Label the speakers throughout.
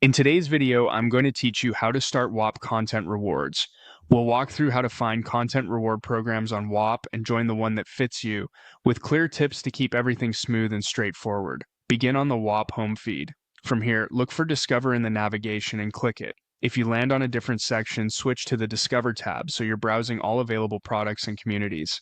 Speaker 1: In today's video, I'm going to teach you how to start Whop Content Rewards. We'll walk through how to find content reward programs on Whop and join the one that fits you, with clear tips to keep everything smooth and straightforward. Begin on the Whop home feed. From here, look for Discover in the navigation and click it. If you land on a different section, switch to the Discover tab so you're browsing all available products and communities.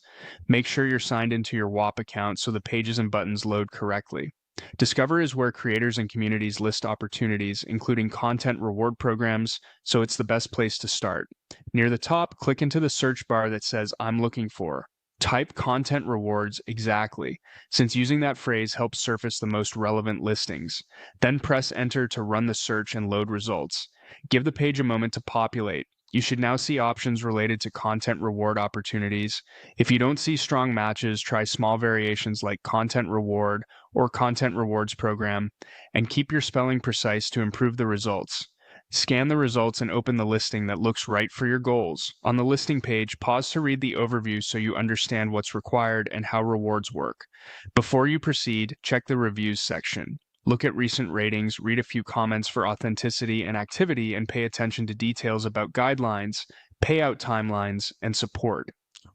Speaker 1: Make sure you're signed into your Whop account so the pages and buttons load correctly. Discover is where creators and communities list opportunities, including content reward programs, so it's the best place to start. Near the top, click into the search bar that says I'm looking for. Type content rewards exactly, since using that phrase helps surface the most relevant listings. Then press enter to run the search and load results. Give the page a moment to populate. You should now see options related to content reward opportunities. If you don't see strong matches, try small variations like content reward or content rewards program, and keep your spelling precise to improve the results. Scan the results and open the listing that looks right for your goals. On the listing page, pause to read the overview so you understand what's required and how rewards work. Before you proceed, check the reviews section. Look at recent ratings, read a few comments for authenticity and activity, and pay attention to details about guidelines, payout timelines, and support.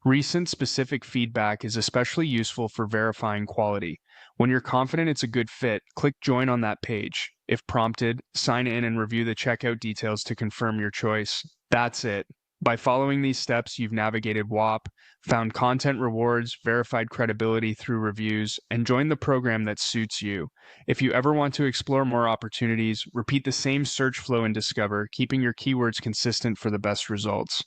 Speaker 1: Recent specific feedback is especially useful for verifying quality. When you're confident it's a good fit, click Join on that page. If prompted, sign in and review the checkout details to confirm your choice. That's it. By following these steps, you've navigated Whop, found content rewards, verified credibility through reviews, and joined the program that suits you. If you ever want to explore more opportunities, repeat the same search flow in Discover, keeping your keywords consistent for the best results.